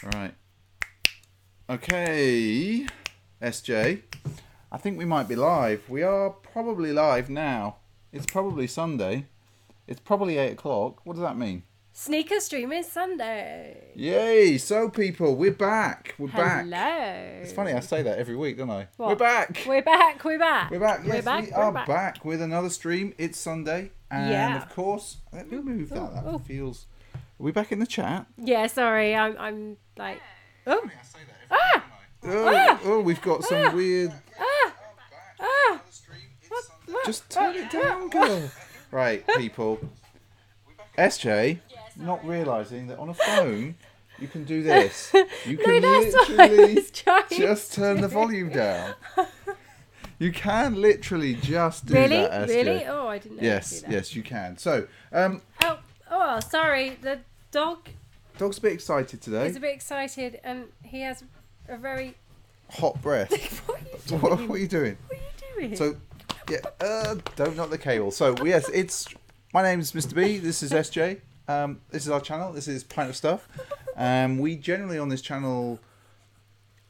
Right. Okay, SJ. I think we might be live. We are probably live now. It's probably Sunday. It's probably 8 o'clock. What does that mean? Sneaker streaming Sunday. Yay! So, people, we're back. We're back. Hello. It's funny, I say that every week, don't I? What? We're back. We're back. We're back. We're back. Yes, we are back. back with another stream. It's Sunday. And, Yeah. of course, let me move that. That feels... Are we back in the chat? Yeah, sorry. I'm like... Oh. Funny, I say that every week, don't I? Oh, we've got some weird... What? Just turn it down, girl. Right, people. SJ, not realising that on a phone, you can do this. You can that's what I literally was trying just turn the volume down. You can literally just do that, SJ. Really? Oh, I didn't know Yes, you could do that. yes, you can. So, Oh, sorry. The dog dog's a bit excited today. is a bit excited and he has a very... Hot breath. What are you doing? What are you doing? What are you doing? So, yeah, don't knock the cable. So, yes, my name's Mr. B. This is SJ. This is our channel. This is Pint of Stuff. We generally on this channel,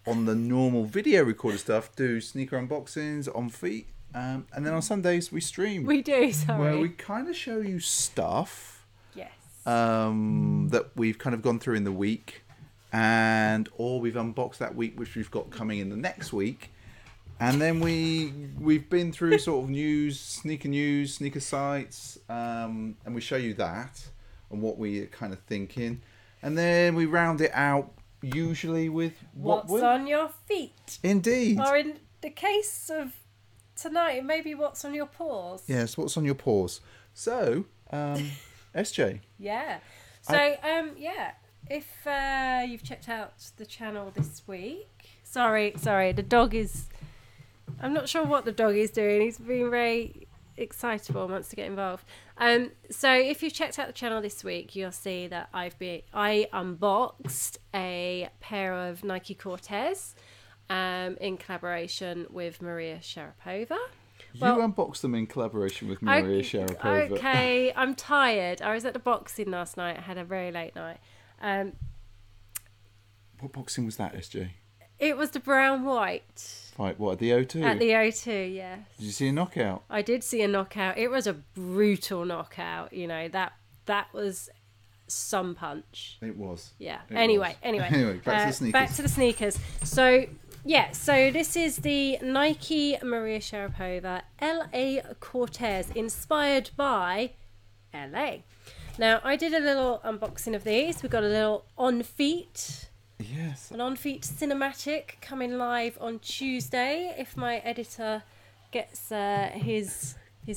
on the normal video recorded stuff, do sneaker unboxings on feet. And then on Sundays we stream. We do, sorry. Where we kind of show you stuff. Yes. That we've kind of gone through in the week. Or we've unboxed that week, which we've got coming in the next week. And then we've been through sort of news, sneaker sites, and we show you that and what we're kind of thinking. And then we round it out usually with What's on your feet? Indeed. Or in the case of tonight, maybe what's on your paws? Yes, what's on your paws. So, SJ. Yeah. So, if you've checked out the channel this week... Sorry, the dog is... I'm not sure what the dog is doing. He's being very excitable and wants to get involved. So if you've checked out the channel this week, you'll see that I unboxed a pair of Nike Cortez in collaboration with Maria Sharapova. You unboxed them in collaboration with Maria Sharapova. Okay, I'm tired. I was at the boxing last night. I had a very late night. What boxing was that, SJ? It was the brown-white. Fight, what, at the O2? At the O2, yeah. Did you see a knockout? I did see a knockout. It was a brutal knockout. You know, that was some punch. It was. Yeah. It Anyway, back to the sneakers. Back to the sneakers. So, yeah, so this is the Nike Maria Sharapova LA Cortez, inspired by LA. Now, I did a little unboxing of these. We got a little on feet. Yes. An on-feet cinematic coming live on Tuesday if my editor gets his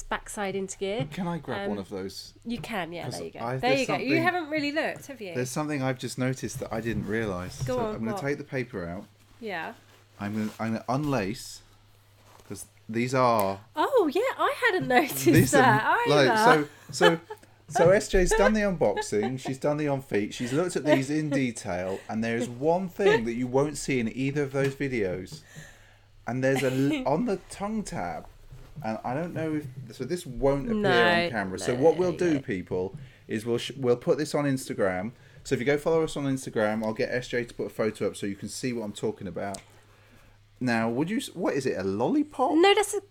backside into gear. Can I grab one of those? You can, yeah, there you go. There you go. You haven't really looked, have you? There's something I've just noticed that I didn't realise. Go on, I'm going what? to take the paper out. Yeah. I'm going to unlace, because these are... Oh, yeah, I hadn't noticed that either. So SJ's done the unboxing, she's done the on feet, she's looked at these in detail, and there's one thing that you won't see in either of those videos. And there's on the tongue tab, and I don't know if... So this won't appear on camera. So what we'll do, people, is we'll put this on Instagram. So if you go follow us on Instagram, I'll get SJ to put a photo up so you can see what I'm talking about. Now, what is it, a lollipop? No, that's a...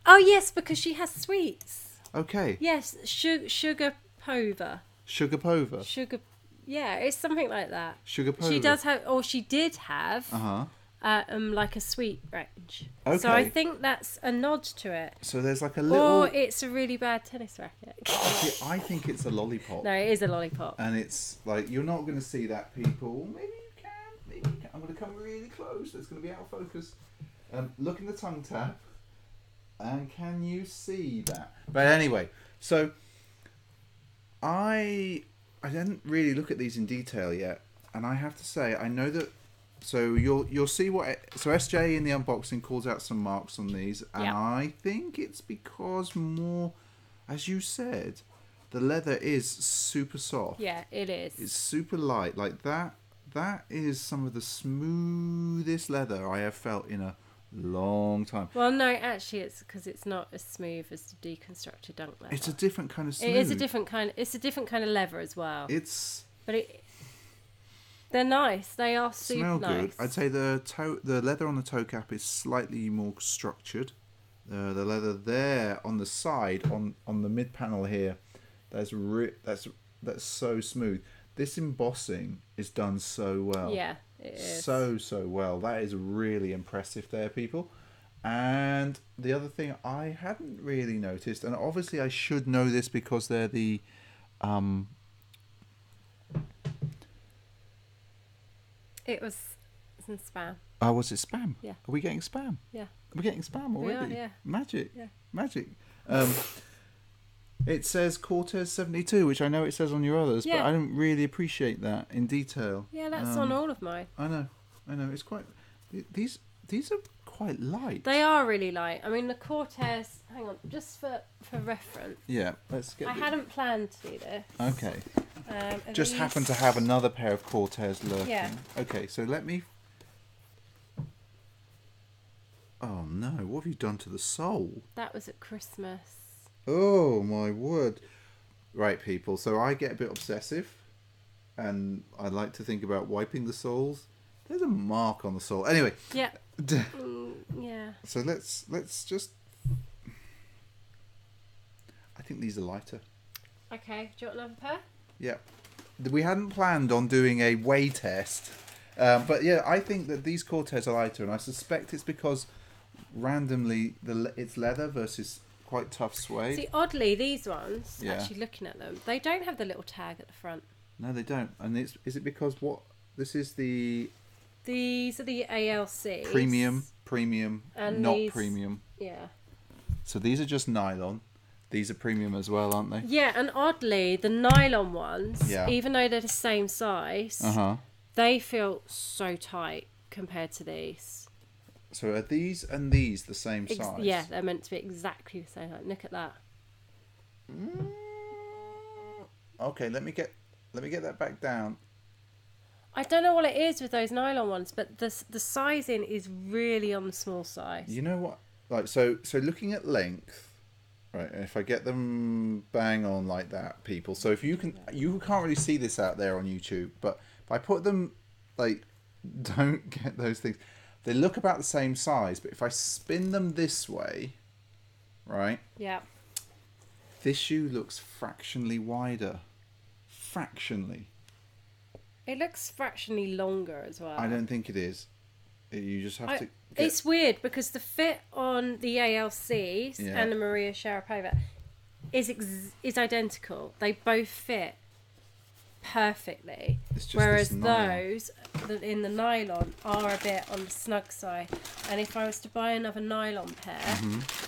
Oh, yes, because she has sweets. Okay. Yes, sugar pova. Sugar pova. Yeah, it's something like that. Sugar pova. She does have, or she did have, like a sweet range. Okay. So I think that's a nod to it. So there's like a little... Or it's a really bad tennis racket. I think it's a lollipop. No, it is a lollipop. And it's like, you're not going to see that, people. Maybe you can. I'm going to come really close. It's going to be out of focus. Look in the tongue tab. And can you see that? But anyway, so I didn't really look at these in detail yet, and I have to say I know that. So you'll see what. So SJ in the unboxing calls out some marks on these, and I think it's because more, as you said, the leather is super soft. Yeah, it is. It's super light, like that. That is some of the smoothest leather I have felt in a long time. Well, no, actually, it's because it's not as smooth as the deconstructed dunk leather. It's a different kind of smooth. It is a different kind. It's a different kind of leather as well. But They're nice. They are super Smell nice. good. I'd say the leather on the toe cap is slightly more structured. The leather there on the side, on the mid panel here, that's so smooth. This embossing is done so well. Yeah, it is. So well. That is really impressive there, people. And the other thing I hadn't really noticed, and obviously I should know this because they're the It's in spam. oh, was it spam? Yeah. Are we getting spam? Yeah. Are we getting spam already? Yeah. Magic. Yeah. Magic. It says Cortez 72, which I know it says on your others, but Yeah. I don't really appreciate that in detail. Yeah, that's on all of mine. I know. It's quite. These are quite light. They are really light. I mean, the Cortez. Hang on, just for reference. Yeah, let's get. I hadn't planned to do this. Okay. Are Just these- happen to have another pair of Cortez lurking. Yeah. Okay, so let me. Oh no! What have you done to the sole? That was at Christmas. Oh my word! Right, people. So I get a bit obsessive, and I like to think about wiping the soles. There's a mark on the sole. Anyway. Yeah. Yeah. So let's just. I think these are lighter. Okay. Do you want another pair? Yeah. We hadn't planned on doing a weigh test, but yeah, I think that these Cortez are lighter, and I suspect it's because randomly it's leather versus quite tough suede. See, oddly, these ones. Yeah. Actually, looking at them, they don't have the little tag at the front. No, they don't. And is it because what this is the These are the ALCs. premium, And not these- premium. Yeah. So these are just nylon. These are premium as well, aren't they? Yeah, and oddly, the nylon ones, Yeah. even though they're the same size, they feel so tight compared to these. So are these and these the same size? Yeah, they're meant to be exactly the same. Like, look at that. Okay, let me get that back down. I don't know what it is with those nylon ones, but the sizing is really on the small size. You know what? Like so looking at length, right? If I get them bang on like that, people. So if you can't really see this out there on YouTube, but if I put them like, don't get those things. They look about the same size, but if I spin them this way, right? Yeah. This shoe looks fractionally wider. Fractionally. It looks fractionally longer as well. I don't think it is. You just have to. It's weird because the fit on the ALCs and the Maria Sharapova is identical. They both fit perfectly. It's just whereas this nylon. those in the nylon are a bit on the snug side. And if I was to buy another nylon pair,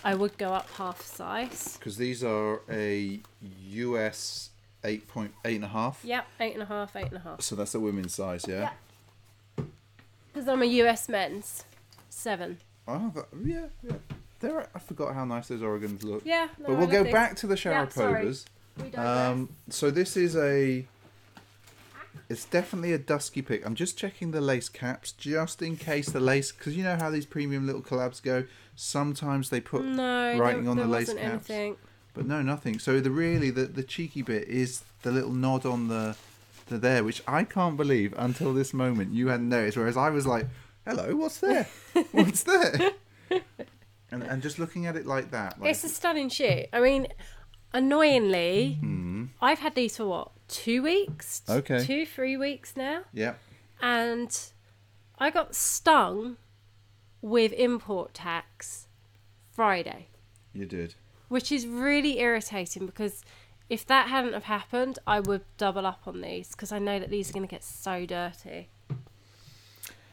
I would go up half size. Because these are a US 8.5. Yep, 8.5, 8.5. So that's a women's size, yeah. Because I'm a US men's 7. Oh, yeah. I forgot how nice those Oregons look. Yeah, no, but I we'll go love these. back to the Yeah, sorry. Sharapovas. We digress. So this is it's definitely a dusky pick. I'm just checking the lace caps just in case the lace, because you know how these premium little collabs go. Sometimes they put writing on the lace wasn't caps. Anything. But no, nothing. So the cheeky bit is the little nod on the there, which I can't believe until this moment you hadn't noticed. Whereas I was like, "Hello, what's there? What's there?" And just looking at it like that, like, It's a stunning shoe. I mean, annoyingly, I've had these for what, 2 weeks? Okay. 2-3 weeks now. yeah, And I got stung with import tax Friday, you did. which is really irritating because if that hadn't have happened, I would double up on these because I know that these are going to get so dirty.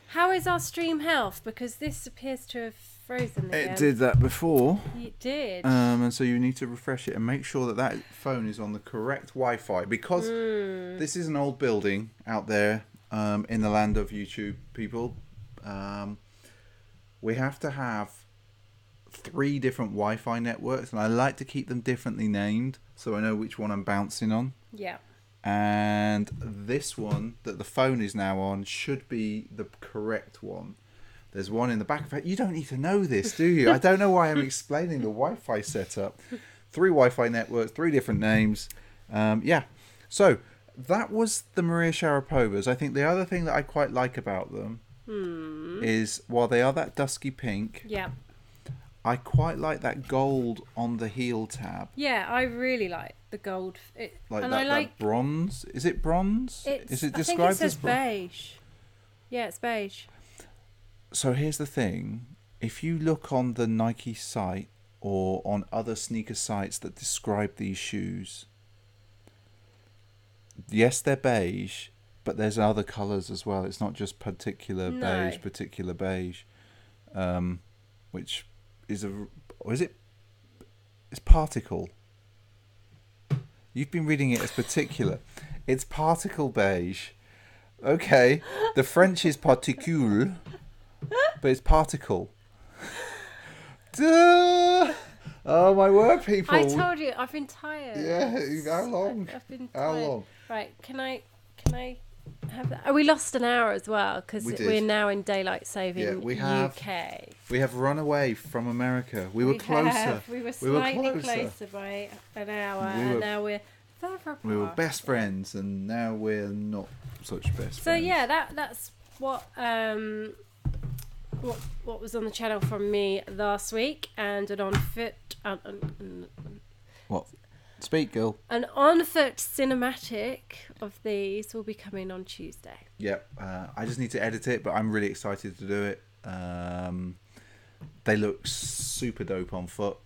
How is our stream health? Because this appears to have frozen again. It did that before. It did. And so you need to refresh it and make sure that phone is on the correct Wi-Fi, because this is an old building out there in the land of YouTube people. We have to have 3 different Wi-Fi networks, and I like to keep them differently named so I know which one I'm bouncing on. Yeah. And this one that the phone is now on should be the correct one. There's one in the back of it. You don't need to know this, do you? I don't know why I'm explaining the Wi-Fi setup. 3 Wi-Fi networks, 3 different names. Yeah. So that was the Maria Sharapovas. I think the other thing that I quite like about them is, while they are that dusky pink, I quite like that gold on the heel tab. Yeah, I really like the gold. That bronze. Is it bronze? Is it described I think it says beige. Yeah, it's beige. So here's the thing. If you look on the Nike site or on other sneaker sites that describe these shoes, yes, they're beige, but there's other colours as well. It's not just particular beige, which is it's particle. You've been reading it as particular. It's particle beige. Okay, the French is particule, but it's particle. Duh! Oh my word, people! I told you, I've been tired. Yeah, how long? I've been tired. How long? Right, can I have that? Oh, we lost an hour as well because we're now in daylight saving UK. We have run away from America. We were closer. We were slightly closer by an hour, and now we're further apart. We were best friends, and now we're not such best friends. So yeah, that's what was on the channel from me last week, and an on-foot... What? Speak, girl. An on-foot cinematic of these will be coming on Tuesday. Yep. I just need to edit it, but I'm really excited to do it. They look super dope on foot,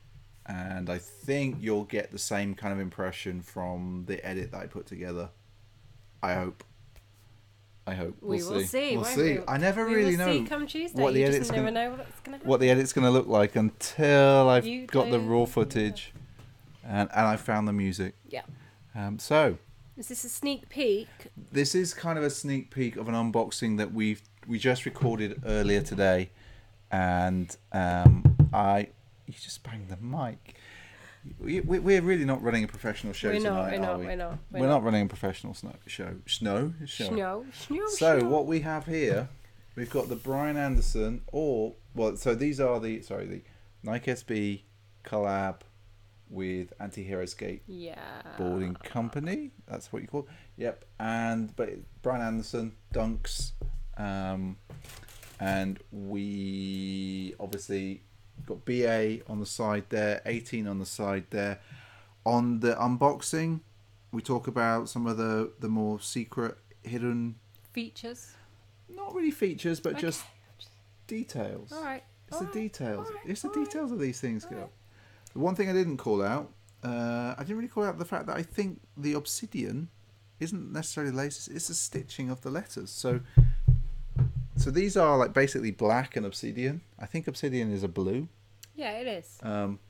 and I think you'll get the same kind of impression from the edit that I put together. I hope. We will see. We'll see. I never really know come Tuesday. what the edit's going to look like until I've got the raw footage and I found the music. Yeah. So. Is this a sneak peek? This is kind of a sneak peek of an unboxing that we just recorded earlier today, and you just banged the mic. We're really not running a professional show tonight, are we? We're not running a professional show. So what we have here, we've got the Brian Anderson, so these are the Nike SB collab with Anti-Hero Skateboarding Company. That's what you call it. Yep. But Brian Anderson Dunks, and we obviously got BA on the side there, 18 on the side there. On the unboxing, we talk about some of the more secret, hidden features. Not really features, but just details. All right. It's the details. It's the details of these things, girl. The one thing I didn't call out, I didn't really call out the fact that I think the obsidian isn't necessarily laces. It's the stitching of the letters. So these are like basically black and obsidian. I think obsidian is a blue. Yeah, it is. And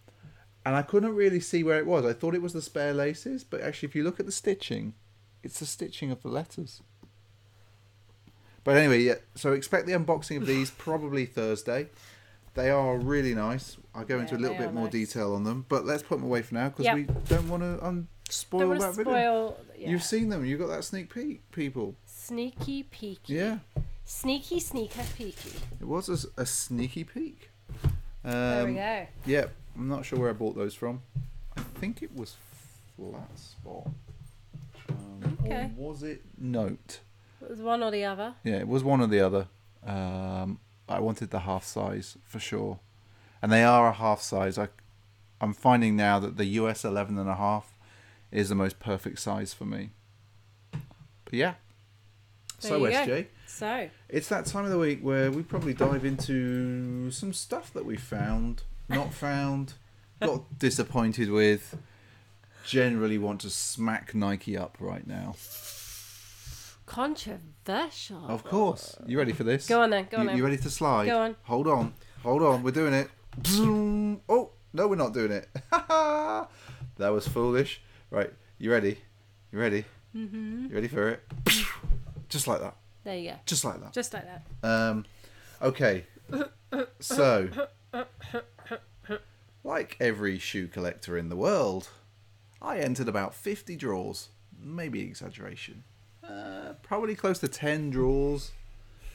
I couldn't really see where it was. I thought it was the spare laces, but actually if you look at the stitching, it's the stitching of the letters. But anyway, yeah, so expect the unboxing of these probably Thursday. They are really nice. I'll go into a little bit more detail on them, but let's put them away for now because we don't want to spoil that video. Yeah. You've seen them. You got that sneak peek, people. Sneaky peeky. Yeah. Sneaky sneaker peeky. It was a sneaky peek. There we go. Yeah, I'm not sure where I bought those from. I think it was Flat Spot. Okay. Or was it Note? It was one or the other. Yeah, it was one or the other. I wanted the half size for sure, and they are a half size. I'm finding now that the US 11.5 is the most perfect size for me. But yeah. So SJ, it's that time of the week where we probably dive into some stuff that we found, not found, got disappointed with, generally want to smack Nike up right now. Controversial. Of course. You ready for this? Go on then. You ready to slide? Go on. Hold on. We're doing it. Oh, no, we're not doing it. That was foolish. Right. You ready? Mm-hmm. You ready for it? Just like that. There you go. Just like that. Just like that. Okay. So, like every shoe collector in the world, I entered about 50 draws. Maybe exaggeration. Probably close to 10 draws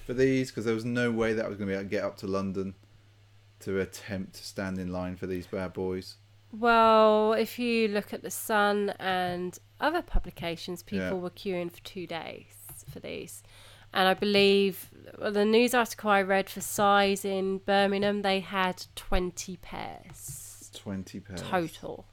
for these because there was no way that I was going to be able to get up to London to attempt to stand in line for these bad boys. Well, if you look at the sun and other publications, people Yeah. were queuing for 2 days for these. And I believe the news article I read for Size in Birmingham, they had 20 pairs 20 pairs. total.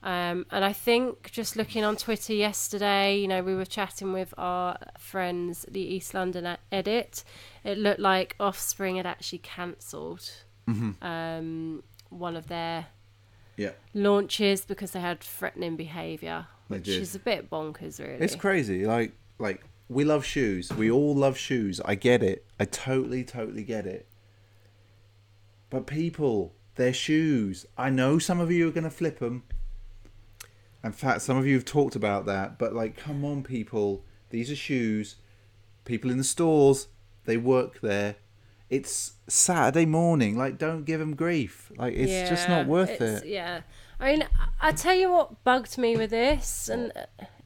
And I think just looking on Twitter yesterday, you know, we were chatting with our friends, the East London Edit. It looked like Offspring had actually cancelled one of their launches because they had threatening behaviour, which is a bit bonkers, really. It's crazy. Like we love shoes. We all love shoes. I get it. I totally get it. But people, they're shoes. I know some of you are going to flip them. In fact, some of you have talked about that. But, like, come on, people. These are shoes. People in the stores, they work there. It's Saturday morning. Like, don't give them grief. Like, it's just not worth it. Yeah. I mean, I tell you what bugged me with this. And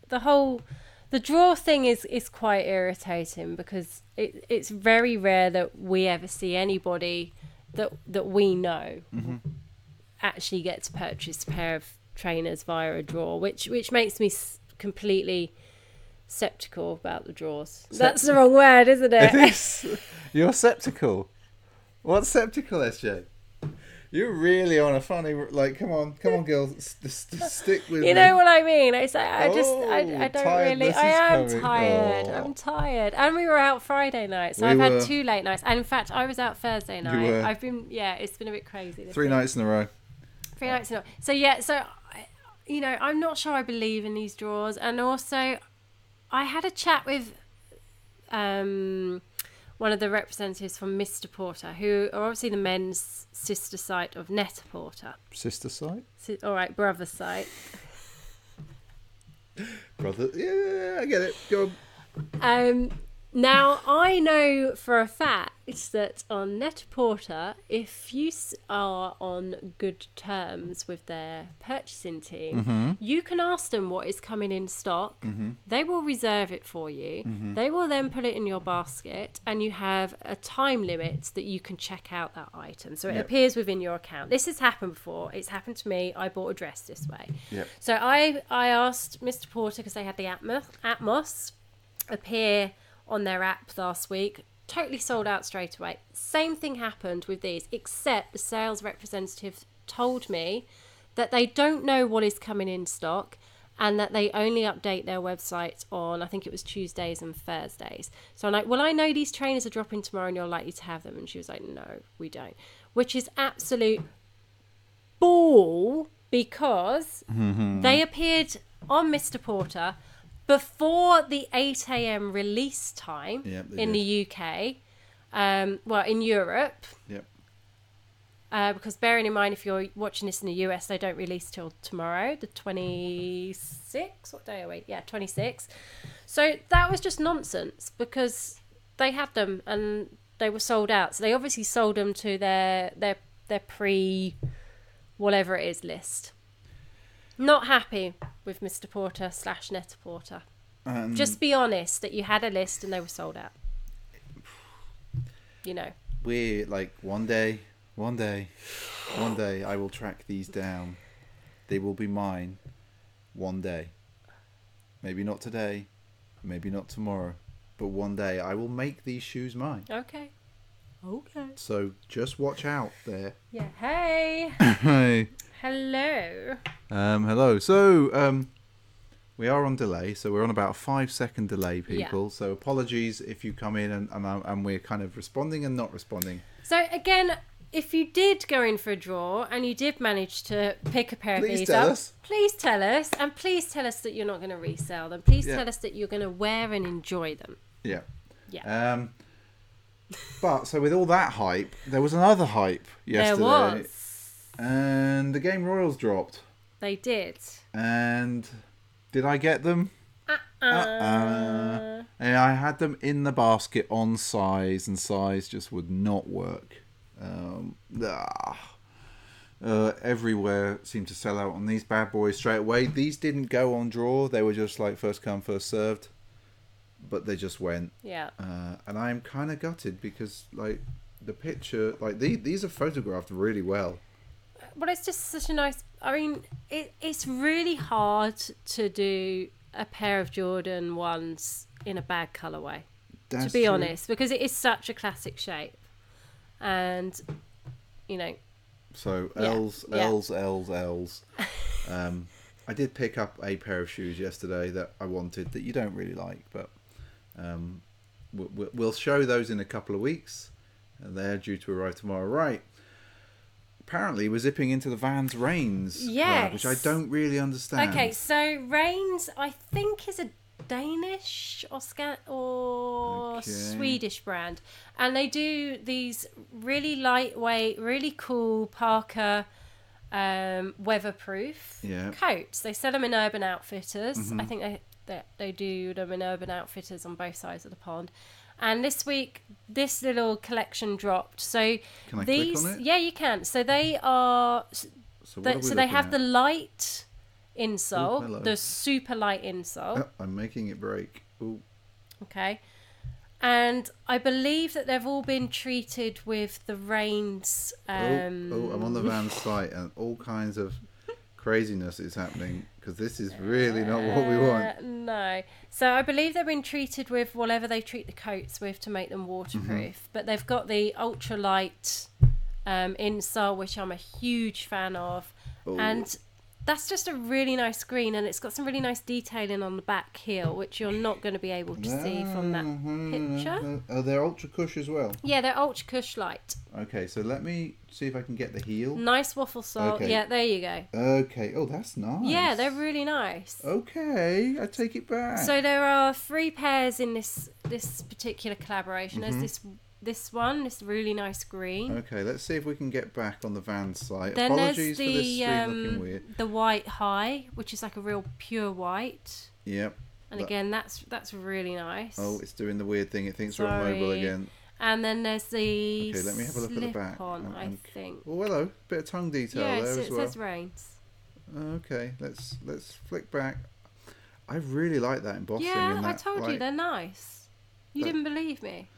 the draw thing is quite irritating because it's very rare that we ever see anybody that we know actually get to purchase a pair of trainers via a draw, which makes me completely sceptical about the draws. That's the wrong word, isn't it? It is. You're sceptical. What's sceptical, SJ? You're really on a funny, like, come on, girls, stick with me. You know what I mean? It's like, I don't really. I am tired. Oh. I'm tired. And we were out Friday night, so I've had 2 late nights. And in fact, I was out Thursday night. You were. I've been, it's been a bit crazy. 3 nights in a row. 3 nights in a row. So you know, I'm not sure I believe in these draws. And also, I had a chat with one of the representatives from Mr. Porter, who are obviously the men's sister site of Net-a-Porter. Sister site? All right, brother site. Brother, yeah, I get it. Go on. Now, I know for a fact that on Net-a-Porter, if you are on good terms with their purchasing team, you can ask them what is coming in stock. They will reserve it for you. They will then put it in your basket, and you have a time limit that you can check out that item. So it appears within your account. This has happened before. It's happened to me. I bought a dress this way. So I asked Mr. Porter, because they had the Atmos appear on their app last week, totally sold out straight away. Same thing happened with these, except the sales representative told me that they don't know what is coming in stock and that they only update their website on, I think it was Tuesdays and Thursdays. So I'm like, well, I know these trainers are dropping tomorrow and you're likely to have them. And she was like, no, we don't. Which is absolute bull, because they appeared on Mr. Porter before the 8 a.m. release time in the UK, in Europe. Because bearing in mind, if you're watching this in the US, they don't release till tomorrow, the 26th. What day are we? Yeah, 26th. So that was just nonsense, because they had them and they were sold out. So they obviously sold them to their pre whatever it is list. Not happy with Mr. Porter / Net-a-Porter. Just be honest that you had a list and they were sold out. You know. We're like, one day, I will track these down. They will be mine. One day. Maybe not today. Maybe not tomorrow. But one day I will make these shoes mine. Okay. So just watch out there. Yeah. Hey. Hey. Hello. Hello. So, we are on delay. So we're on about a 5-second delay, people. Yeah. So apologies if you come in and we're kind of responding and not responding. So again, if you did go in for a draw and you did manage to pick a pair of these Please tell up, us. please tell us, and please tell us that you're not going to resell them. Please tell us that you're going to wear and enjoy them. Yeah. Yeah. But so with all that hype, there was another hype yesterday. There was. And the Game Royals dropped. They did. And did I get them? And I had them in the basket on Size, and Size just would not work. Everywhere seemed to sell out on these bad boys straight away. These didn't go on draw. They were just like first come, first served. But they just went. Yeah. And I am kind of gutted, because like the picture, like these are photographed really well. Well, it's just such a nice. I mean, it's really hard to do a pair of Jordan 1s in a bag colourway. That's to be true. honest, because it is such a classic shape, and you know. So Yeah. L's, Yeah. L's, L's, L's. I did pick up a pair of shoes yesterday that I wanted that you don't really like, but we'll show those in a couple of weeks. They're due to arrive tomorrow. Right. Apparently, we're zipping into the Vans Reigns collab, which I don't really understand. Okay, so Reigns, I think, is a Danish or Swedish brand, and they do these really lightweight, really cool Parker weatherproof coats. They sell them in Urban Outfitters. Mm-hmm. I think they do them in Urban Outfitters on both sides of the pond. And this week, this little collection dropped. So can I these, click on it? yeah, you can. So they are. So they have the light insole, the super light insole. Oh, I'm making it break. Ooh. Okay. And I believe that they've all been treated with the Reigns. I'm on the Vans site and all kinds of craziness is happening because this is really not what we want. No. So I believe they've been treated with whatever they treat the coats with to make them waterproof. Mm-hmm. But they've got the ultralight insole, which I'm a huge fan of. Ooh. And that's just a really nice green, and it's got some really nice detailing on the back heel, which you're not going to be able to see from that picture. Oh, they're ultra cush as well. Yeah, they're ultra cush light. Okay, so let me see if I can get the heel. Nice waffle sole. Okay. Yeah, there you go. Okay. Oh, that's nice. Yeah, they're really nice. Okay, I take it back. So there are 3 pairs in this particular collaboration. Mm-hmm. There's this one, this really nice green. Okay, let's see if we can get back on the Vans site. Then Apologies there's for this screen looking weird. the white high, which is like a real pure white. Yep. And again, that's really nice. Oh, it's doing the weird thing. It thinks we're on mobile again. And then there's the Okay, let me have a look at the back. slip-on, I think. Oh, hello. Bit of tongue detail there as it well. says Reigns. Okay, let's flick back. I really like that embossing. Yeah, in I that, told you, they're nice. You didn't believe me.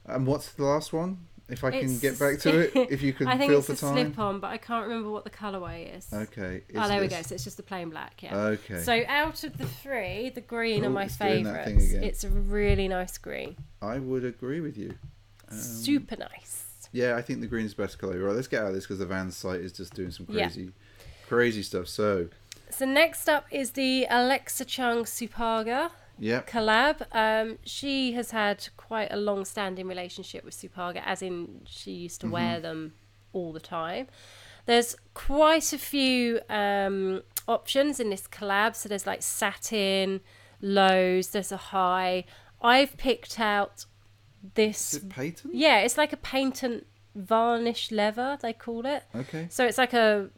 And what's the last one? If I can get back to it, if you can I think filter it's a time. slip-on, but I can't remember what the colourway is. Okay. There we go. So it's just the plain black, yeah. Okay. So out of the 3, the green are my it's doing that thing favourites. again. It's a really nice green. I would agree with you. Super nice. Yeah, I think the green is the best colour. Right, let's get out of this because the Vans site is just doing some crazy stuff. So next up is the Alexa Chung Supaga collab. She has had quite a long-standing relationship with Supaga, as in she used to wear them all the time. There's quite a few options in this collab. So there's like satin, lows, there's a high. I've picked out this. Is it patent? Yeah, it's like a patent varnish leather, they call it. Okay. So it's like a...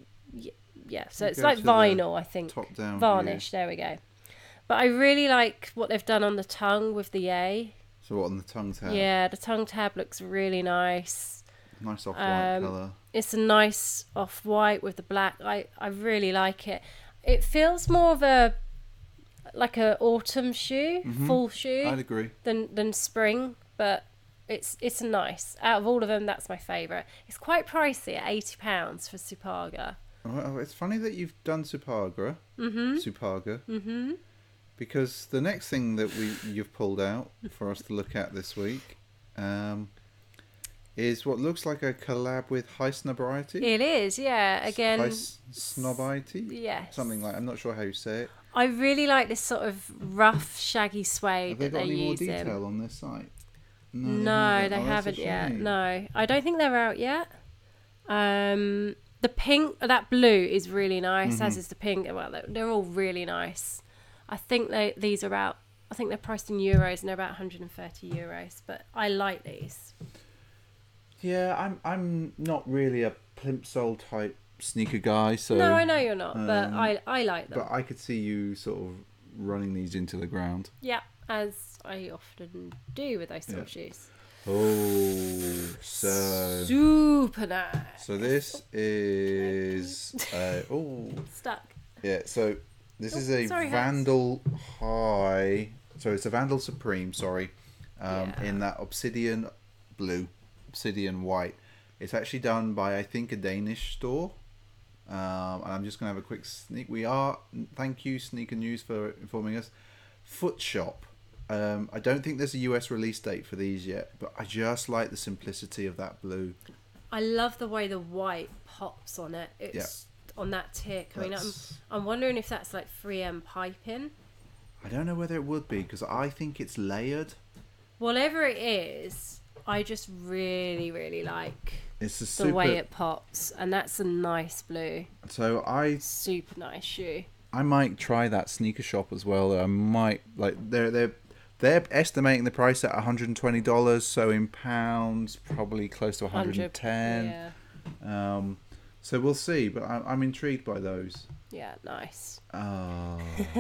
Yeah, so it's like vinyl, I think. Top down varnish, there we go. But I really like what they've done on the tongue with the A. So what, on the tongue tab? Yeah, the tongue tab looks really nice. Nice off-white colour. It's a nice off-white with the black. I really like it. It feels more of a autumn shoe, fall shoe. I'd agree. Than spring, but it's nice. Out of all of them, that's my favourite. It's quite pricey at £80 for Supaga. Oh, it's funny that you've done Supaga. Supaga. Because the next thing that you've pulled out for us to look at this week is what looks like a collab with High Snobiety. It is, yeah. Again, High Snobiety? Yes. Something like, I'm not sure how you say it. I really like this sort of rough, shaggy suede Have they got any more using. detail on this site? No, they haven't yet. No, I don't think they're out yet. The pink, that blue is really nice, as is the pink. Well, they're all really nice. I think these are out. I think they're priced in euros and they're about 130 euros. But I like these. Yeah, I'm not really a plimsoll type sneaker guy, so no, I know you're not, but I like them. But I could see you sort of running these into the ground. Yeah, as I often do with those sort of shoes. Oh, so super nice. So this is stuck. Yeah, so this is a Vandal High. So it's a Vandal Supreme. Sorry, in that obsidian blue, obsidian white. It's actually done by, I think, a Danish store. And I'm just going to have a quick sneak. Thank you, Sneaker News, for informing us. Foot Shop. I don't think there's a US release date for these yet, but I just like the simplicity of that blue. I love the way the white pops on it. It's on that tick. I mean, I'm wondering if that's like 3M piping. I don't know whether it would be, because I think it's layered. Whatever it is, I just really, really like the way it pops, and that's a nice blue. So super nice shoe. I might try that Sneaker Shop as well. I might they're estimating the price at $120, so in pounds probably close to 110. Yeah. So we'll see, but I'm intrigued by those. Yeah, nice. Oh,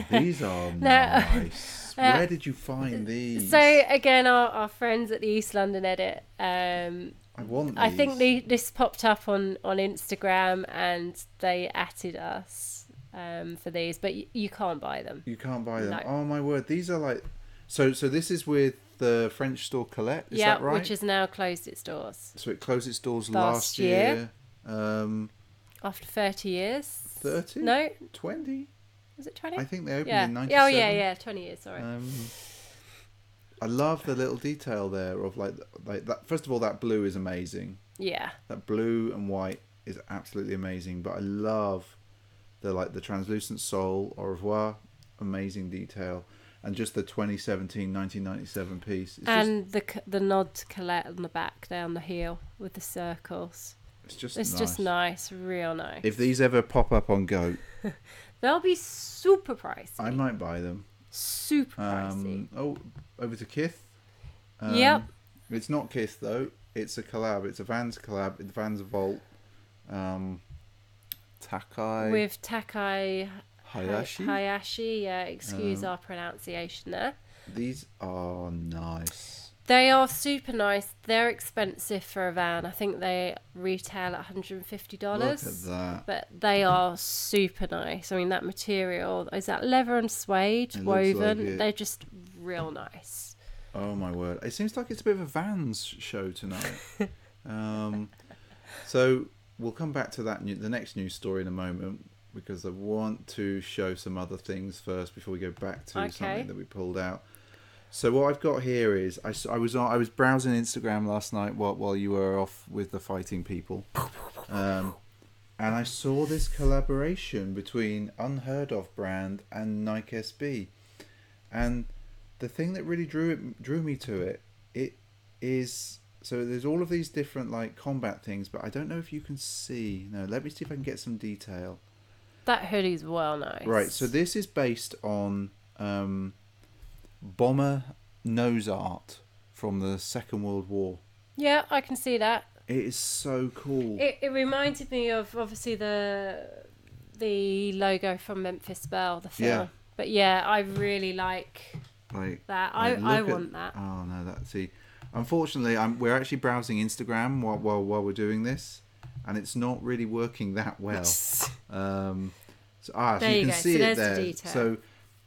these are nice. Where did you find these? So again, our friends at the East London Edit. I want these. I think this popped up on Instagram, and they atted us for these, but you can't buy them. You can't buy them. No. Oh my word, these are like. So this is with the French store Colette. Is that right? Which has now closed its doors. So it closed its doors last year. After 30 years. 30? No. 20? Was it 20? I think they opened in 97. Oh yeah, 20 years. Sorry. I love the little detail there of like that. First of all, that blue is amazing. Yeah. That blue and white is absolutely amazing. But I love the translucent sole, au revoir, amazing detail, and just the 1997 piece. It's the nod to Colette on the back there on the heel with the circles. It's just nice, real nice. If these ever pop up on Goat, they'll be super pricey. I might buy them. Super pricey. Over to Kith. Yep. It's not Kith though. It's a collab. It's a Vans collab. It's Vans Vault. Takai. With Takai Hayashi. Yeah, excuse our pronunciation there. These are nice. They are super nice. They're expensive for a Van. I think they retail at $150. Look at that. But they are super nice. I mean, that material, is that leather and suede woven? Like they're just real nice. Oh my word. It seems like it's a bit of a Vans show tonight. So we'll come back to the next news story in a moment, because I want to show some other things first before we go back to something that we pulled out. So what I've got here is I was browsing Instagram last night while you were off with the fighting people, and I saw this collaboration between Unheard Of brand and Nike SB, and the thing that really drew me to it is, so there's all of these different like combat things, but I don't know if you can see. No, let me see if I can get some detail. That hoodie's well nice. Right, so this is based on bomber nose art from the Second World War. Yeah, I can see that. It is so cool. It reminded me of obviously the logo from Memphis Belle, the film. Yeah. But yeah, I really like that. I want that. Oh no, unfortunately, we're actually browsing Instagram while we're doing this, and it's not really working that well. So you can see it there. The so,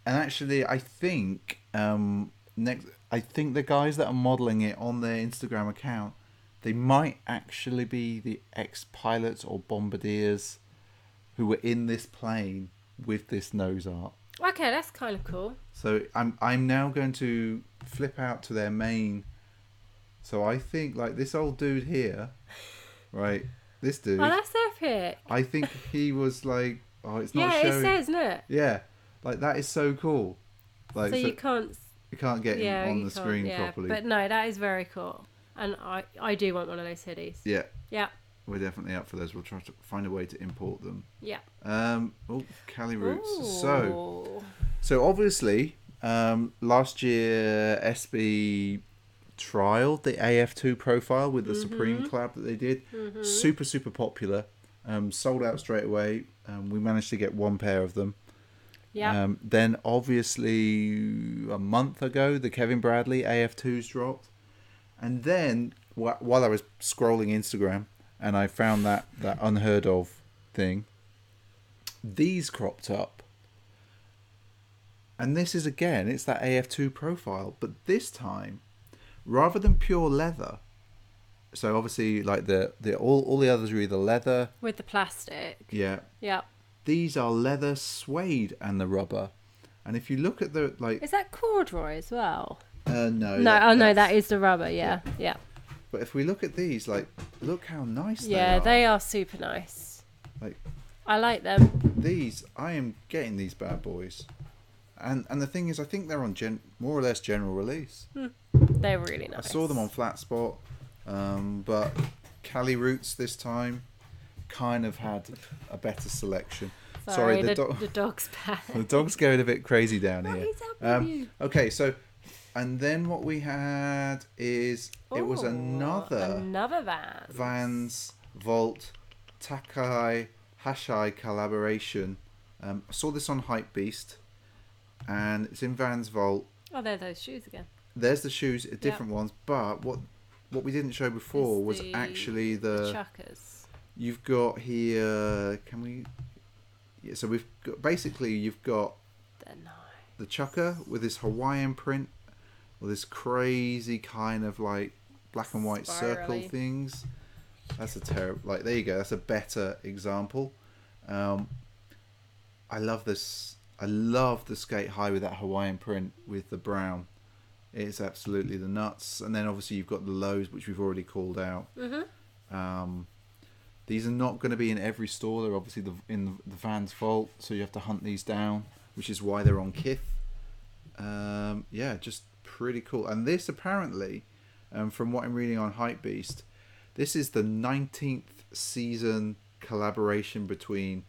and actually, I think the guys that are modelling it on their Instagram account, they might actually be the ex-pilots or bombardiers who were in this plane with this nose art. Okay, that's kind of cool. So I'm now going to flip out to their main. So I think like this old dude here, right? This dude. Oh, that's epic. I think he was like, it's not showing. Yeah, it says, isn't it? Yeah, like that is so cool. Like so you can't get him on the screen properly. But no, that is very cool, and I do want one of those hoodies. Yeah. Yeah. We're definitely up for those. We'll try to find a way to import them. Yeah. Cali Roots. Ooh. So obviously, last year SB trialed the AF2 profile with the Supreme collab that they did. Super, super popular. Sold out straight away. We managed to get one pair of them. Yeah. Then obviously a month ago, the Kevin Bradley AF2s dropped. And then while I was scrolling Instagram, and I found that Unheard Of thing, these cropped up. And this is again, it's that AF2 profile, but this time, rather than pure leather, So obviously, like the all the others are either leather with the plastic. Yeah. Yeah. These are leather, suede, and the rubber. And if you look at the like, is that corduroy as well? No. No, that is the rubber. Yeah. But if we look at these, like, look how nice they are. Yeah, they are super nice. Like, I like them. These, I am getting these bad boys. And the thing is, I think they're on more or less general release. They're really nice. I saw them on Flat Spot, but Cali Roots this time kind of had a better selection. Sorry, the dog's bad. The dog's going a bit crazy down here. What is up with you? Okay, so, and then what we had is it was another Vans Vault Takai Hashai collaboration. I saw this on Hypebeast, and it's in Vans Vault. Oh, they're those shoes again. There's the shoes, different ones, but what we didn't show before was actually the chuckers. You've got here. Can we? Yeah, so we've got basically you've got the chucker with this Hawaiian print, or this crazy kind of like black and white circle things. That's a terrible. Like, there you go. That's a better example. I love this. I love the skate high with that Hawaiian print with the brown. It's absolutely the nuts. And then obviously you've got the lows, which we've already called out. These are not going to be in every store. They're obviously in the Vans Vault, so you have to hunt these down, which is why they're on Kith. Yeah, just pretty cool. And this apparently, from what I'm reading on Hypebeast, this is the 19th season collaboration between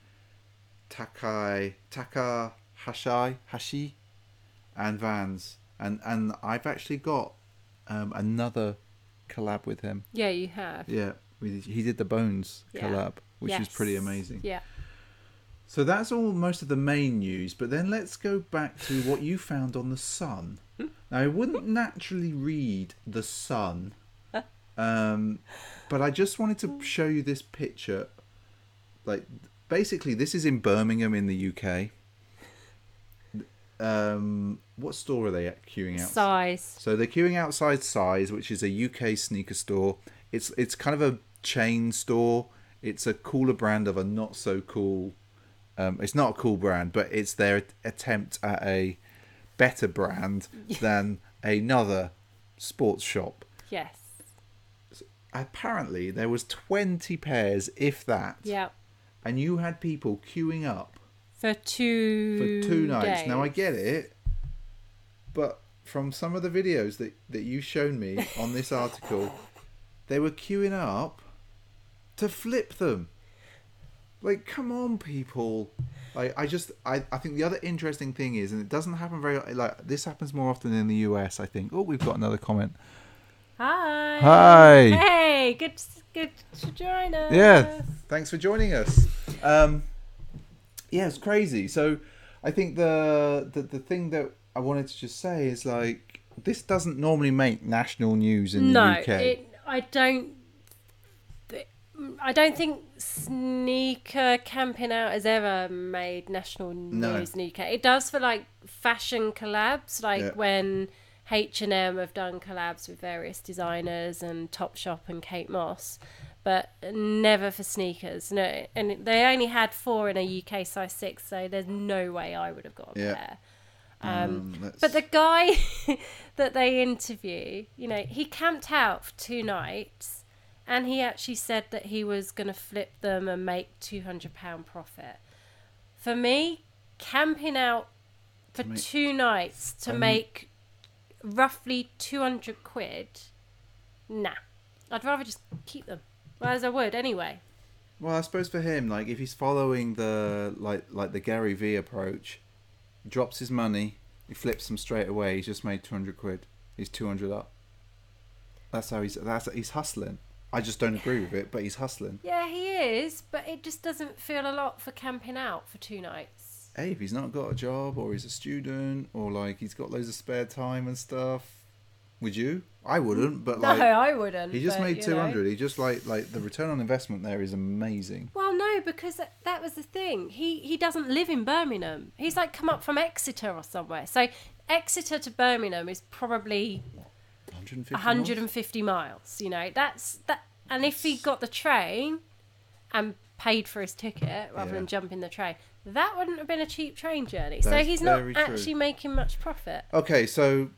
Taka Hashi and Vans. And I've actually got another collab with him. Yeah, you have. Yeah, he did the Bones collab, which is pretty amazing. Yeah. So that's all most of the main news, but then let's go back to what you found on The Sun. Now, I wouldn't naturally read The Sun, but I just wanted to show you this picture. Like, basically, this is in Birmingham in the UK. What store are they queuing out? Size. So they're queuing outside Size, which is a UK sneaker store. It's kind of a chain store. It's a cooler brand of a not so cool. It's not a cool brand, but it's their attempt at a better brand than another sports shop. Yes. So apparently there was 20 pairs, if that. Yeah. And you had people queuing up for two nights. days. Now I get it, but from some of the videos that you've shown me on this article, they were queuing up to flip them. Like, come on, people. Like, I think the other interesting thing is, and it doesn't happen this happens more often in the US, I think. Oh, we've got another comment. Hi. Hey, good to join us. Yeah, thanks for joining us. Yeah, it's crazy. So I think the thing that I wanted to just say is, like, this doesn't normally make national news in the UK. No, I don't think sneaker camping out has ever made national news in the UK. It does for, like, fashion collabs, like when H&M have done collabs with various designers and Topshop and Kate Moss, but never for sneakers. No, and they only had 4 in a UK size 6, so there's no way I would have got a pair. But the guy that they interview, he camped out for 2 nights, and he actually said that he was going to flip them and make £200 profit. For me, camping out for 2 nights to make roughly 200 quid, nah. I'd rather just keep them, as I would anyway. Well, I suppose for him, like, if he's following the like the Gary V approach, drops his money, he flips them straight away. He's just made 200 quid. He's 200 up. That's how he's hustling. I just don't agree with it, but he's hustling. Yeah, he is, but it just doesn't feel a lot for camping out for 2 nights. Hey, if he's not got a job, or he's a student, or like he's got loads of spare time and stuff, would you? I wouldn't, but like... No, I wouldn't. He just made 200. He just like the return on investment there is amazing. Well, no, because that was the thing. He doesn't live in Birmingham. He's like come up from Exeter or somewhere. So Exeter to Birmingham is probably 150 miles. You know, that's that. And if he got the train and paid for his ticket rather than jumping the train, that wouldn't have been a cheap train journey. So he's not actually making much profit. Okay, so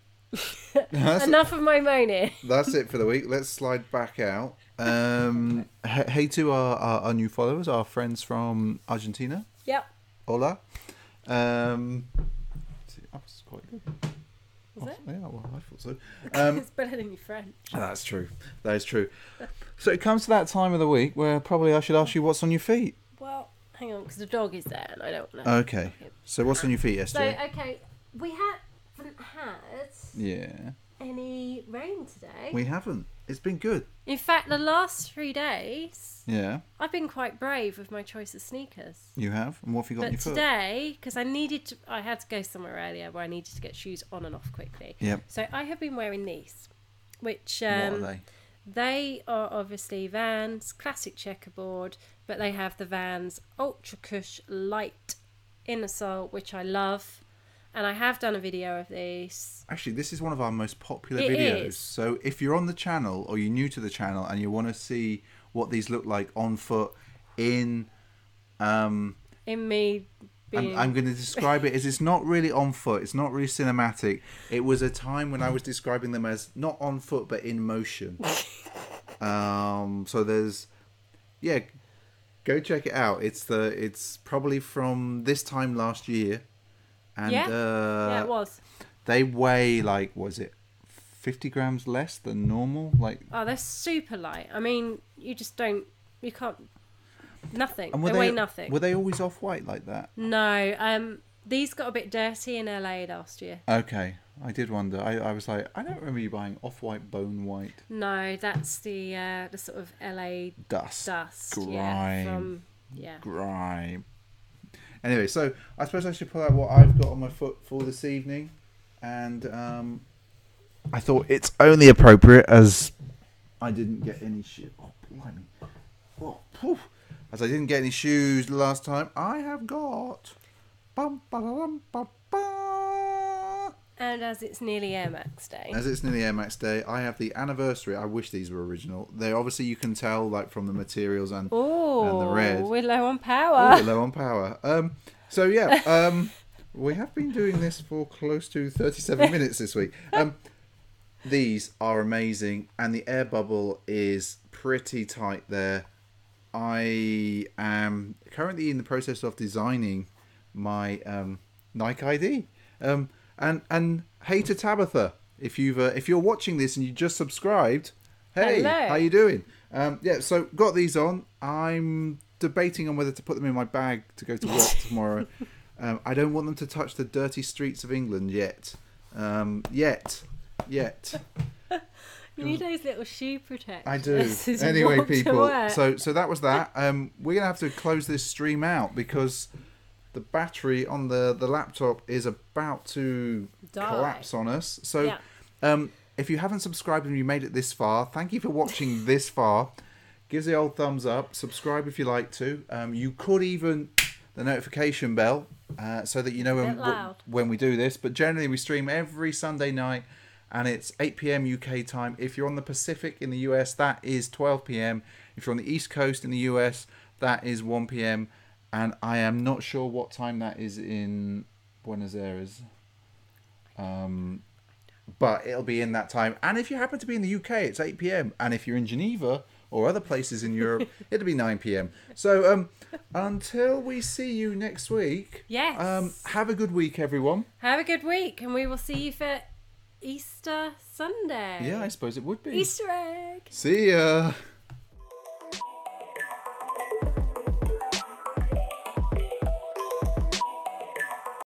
enough of my moaning. That's it for the week. Let's slide back out. Hey to our new followers, our friends from Argentina. Yep. Hola. That was quite good. Was it? Yeah, well, I thought so. It's better than your French. That's true. That is true. So it comes to that time of the week where probably I should ask you what's on your feet. Well, hang on, because the dog is there and I don't know. Okay. So what's on your feet, SJ? So, okay, we haven't had any rain today. We haven't. It's been good. In fact, the last 3 days, I've been quite brave with my choice of sneakers. You have? And what have you got on your foot? But today, because I had to go somewhere earlier where I needed to get shoes on and off quickly. Yep. So I have been wearing these, which... what are they? They are obviously Vans, classic checkerboard, but they have the Vans Ultra Cush Light inner sole, which I love. And I have done a video of these. Actually, this is one of our most popular videos. So if you're on the channel or you're new to the channel and you want to see what these look like on foot in me being... I'm going to describe it as it's not really on foot. It's not really cinematic. It was a time when I was describing them as not on foot but in motion. So there's... Yeah, go check it out. It's probably from this time last year. And, yeah, it was. They weigh like, was it 50 grams less than normal? Like, oh, they're super light. I mean, you can't. Nothing. They weigh nothing. Were they always off white like that? No. These got a bit dirty in LA last year. Okay, I did wonder. I was like, I don't remember you buying off white, bone white. No, that's the sort of LA dust, grime, grime. Anyway, so I suppose I should pull out what I've got on my foot for this evening, and I thought it's only appropriate as I didn't get any shoes. Oh, blimey! Oh, poof. As I didn't get any shoes last time, I have got. Bum, ba-da-dum, ba-ba. And as it's nearly Air Max Day. I have the anniversary. I wish these were original. They obviously, you can tell like from the materials and the red. We're low on power. We're low on power. We have been doing this for close to 37 minutes this week. These are amazing, and the air bubble is pretty tight there. I am currently in the process of designing my Nike ID. And hey to Tabitha, if you're watching this and you just subscribed, hey, hello. How you doing? So got these on. I'm debating on whether to put them in my bag to go to work tomorrow. I don't want them to touch the dirty streets of England yet. You need those little shoe protectors. I do. Anyway, people. So that was that. We're gonna have to close this stream out because the battery on the laptop is about to collapse on us. So if you haven't subscribed and you made it this far, thank you for watching this far. Give us the old thumbs up. Subscribe if you like to. You could even the notification bell so that you know when we do this. But generally we stream every Sunday night and it's 8 p.m. UK time. If you're on the Pacific in the US, that is 12 p.m. If you're on the East Coast in the US, that is 1 p.m. And I am not sure what time that is in Buenos Aires. But it'll be in that time. And if you happen to be in the UK, it's 8 p.m. And if you're in Geneva or other places in Europe, it'll be 9 p.m. So until we see you next week, have a good week, everyone. Have a good week. And we will see you for Easter Sunday. Yeah, I suppose it would be. Easter egg. See ya.